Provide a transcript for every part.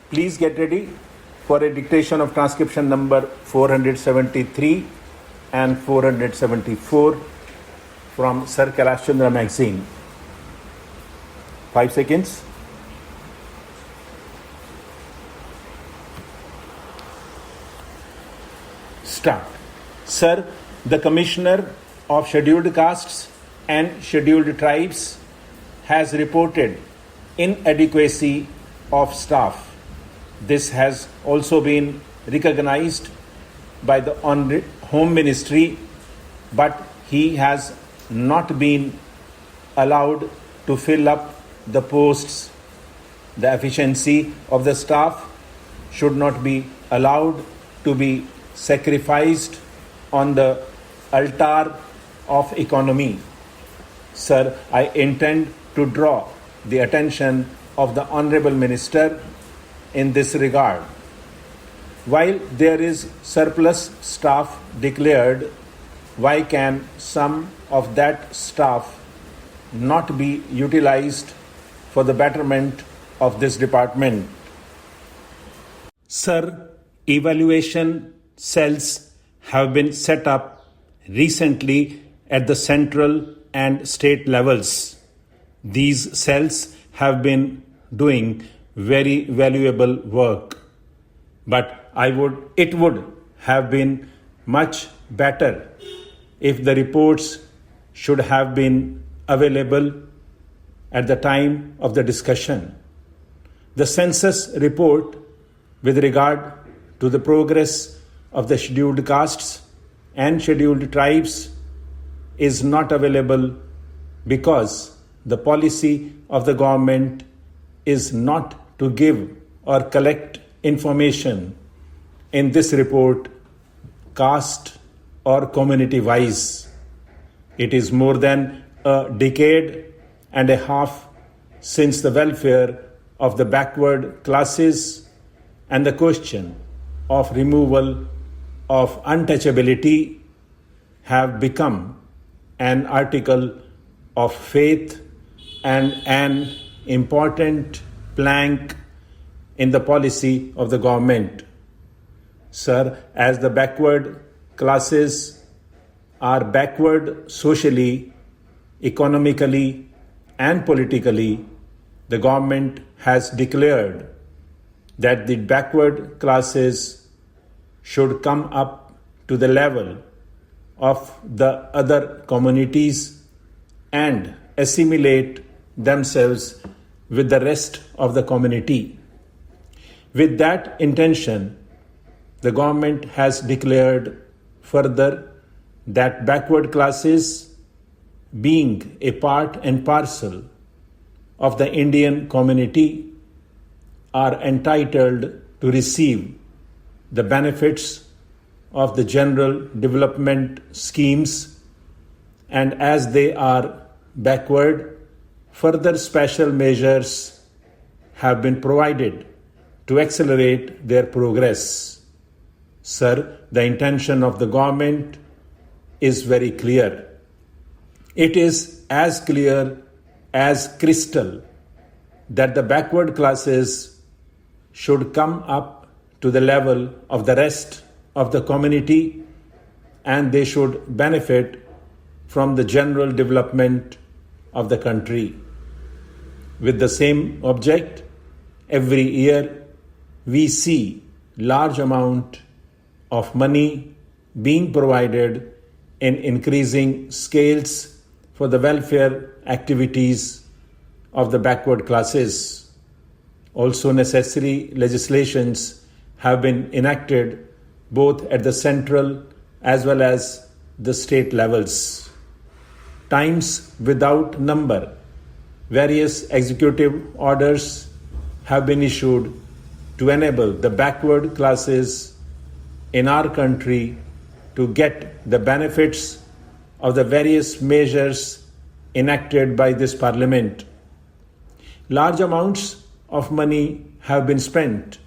Please get ready for a dictation of transcription number 473 and 474 from Sir Kailash Chandra magazine. 5 seconds. Start. Sir, the Commissioner of Scheduled Castes and Scheduled Tribes has reported inadequacy of staff. This has also been recognized by the Home Ministry, but he has not been allowed to fill up the posts. The efficiency of the staff should not be allowed to be sacrificed on the altar of economy. Sir, I intend to draw the attention of the Honorable Minister in this regard. While there is surplus staff declared, why can some of that staff not be utilized for the betterment of this department? Sir, evaluation cells have been set up recently at the central and state levels. These cells have been doing very valuable work, but it would have been much better if the reports should have been available at the time of the discussion. The census report with regard to the progress of the scheduled castes and scheduled tribes is not available because the policy of the government is not to give or collect information in this report caste or community wise. It is more than a decade and a half since the welfare of the backward classes and the question of removal of untouchability have become an article of faith and an important plank in the policy of the government. Sir, as the backward classes are backward socially, economically, and politically, the government has declared that the backward classes should come up to the level of the other communities and assimilate themselves with the rest of the community. With that intention, the government has declared further that backward classes, being a part and parcel of the Indian community, are entitled to receive the benefits of the general development schemes, and as they are backward, further special measures have been provided to accelerate their progress. Sir, the intention of the government is very clear. It is as clear as crystal that the backward classes should come up to the level of the rest of the community, and they should benefit from the general development of the country. With the same object, every year we see large amount of money being provided in increasing scales for the welfare activities of the backward classes. Also, necessary legislations have been enacted both at the central as well as the state levels. Times without number, various executive orders have been issued to enable the backward classes in our country to get the benefits of the various measures enacted by this parliament. Large amounts of money have been spent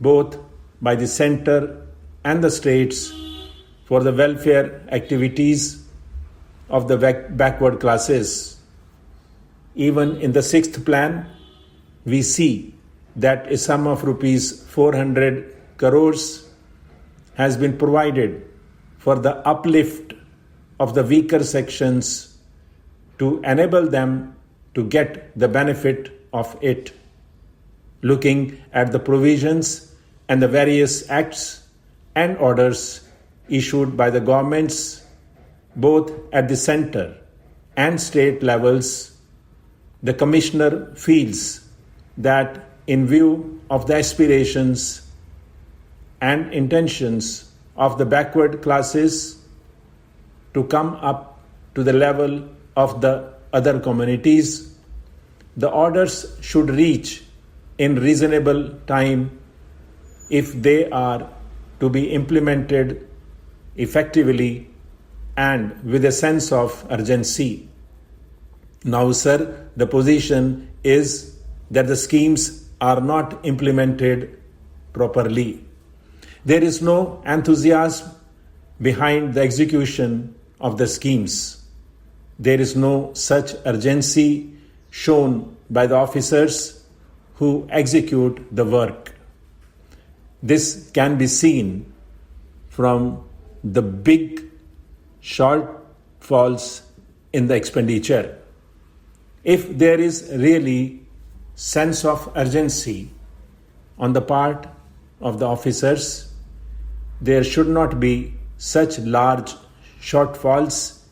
both by the center and the states for the welfare activities of the backward classes. Even in the sixth plan, we see that a sum of rupees 400 crores has been provided for the uplift of the weaker sections to enable them to get the benefit of it. Looking at the provisions and the various acts and orders issued by the governments, both at the center and state levels, the Commissioner feels that in view of the aspirations and intentions of the backward classes to come up to the level of the other communities, the orders should reach in reasonable time if they are to be implemented effectively and with a sense of urgency. Now, sir, the position is that the schemes are not implemented properly. There is no enthusiasm behind the execution of the schemes. There is no such urgency shown by the officers who execute the work. This can be seen from the big shortfalls in the expenditure. If there is really sense of urgency on the part of the officers, there should not be such large shortfalls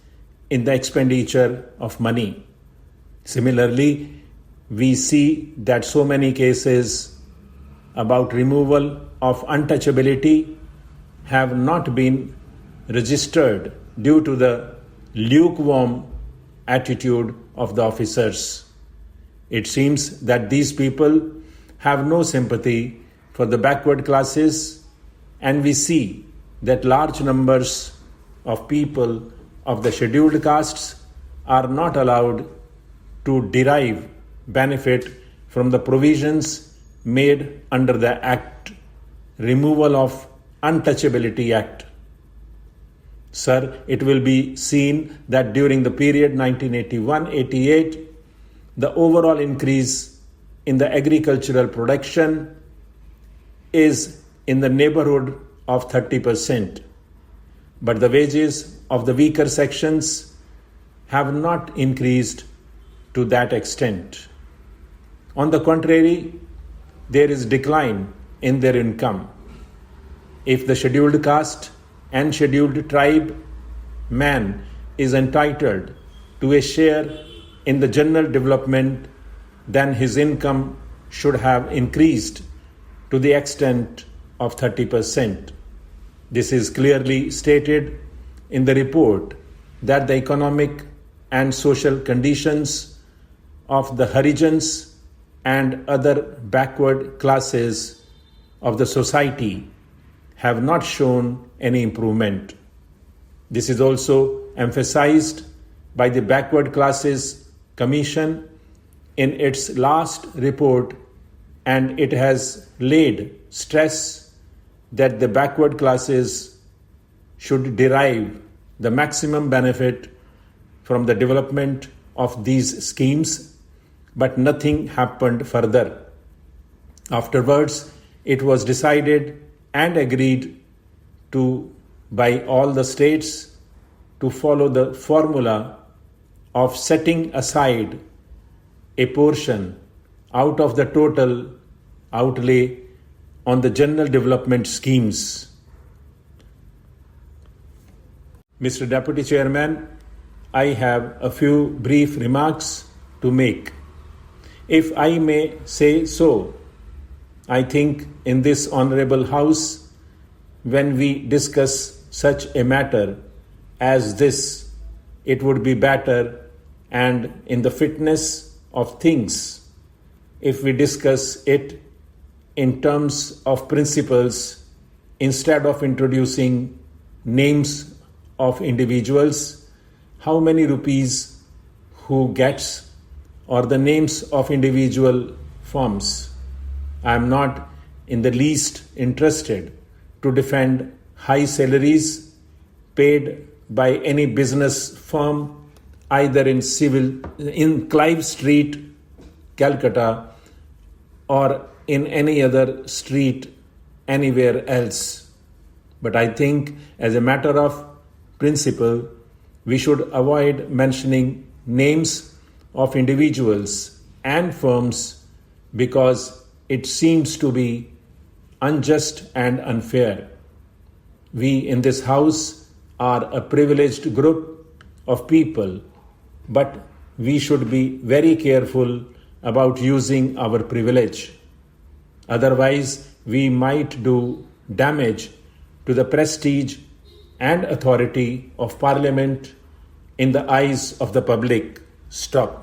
in the expenditure of money. Similarly, we see that so many cases about removal of untouchability have not been registered due to the lukewarm attitude of the officers. It seems that these people have no sympathy for the backward classes, and we see that large numbers of people of the scheduled castes are not allowed to derive benefit from the provisions made under the Act, Removal of Untouchability Act. Sir, it will be seen that during the period 1981-88, the overall increase in the agricultural production is in the neighborhood of 30%. But the wages of the weaker sections have not increased to that extent. On the contrary, there is decline in their income. If the scheduled caste and scheduled tribe man is entitled to a share in the general development, then his income should have increased to the extent of 30%. This is clearly stated in the report that the economic and social conditions of the Harijans and other backward classes of the society have not shown any improvement. This is also emphasized by the Backward Classes Commission in its last report, and it has laid stress that the backward classes should derive the maximum benefit from the development of these schemes, but nothing happened further. Afterwards, it was decided and agreed to by all the states to follow the formula of setting aside a portion out of the total outlay on the general development schemes. Mr. Deputy Chairman, I have a few brief remarks to make. If I may say so, I think in this honorable House, when we discuss such a matter as this, it would be better and in the fitness of things if we discuss it in terms of principles instead of introducing names of individuals, how many rupees who gets, or the names of individual firms. I am not in the least interested to defend high salaries paid by any business firm either in Clive Street, Calcutta, or in any other street anywhere else. But I think, as a matter of principle, we should avoid mentioning names of individuals and firms because it seems to be unjust and unfair. We in this house are a privileged group of people, but we should be very careful about using our privilege. Otherwise, we might do damage to the prestige and authority of Parliament in the eyes of the public. Stop.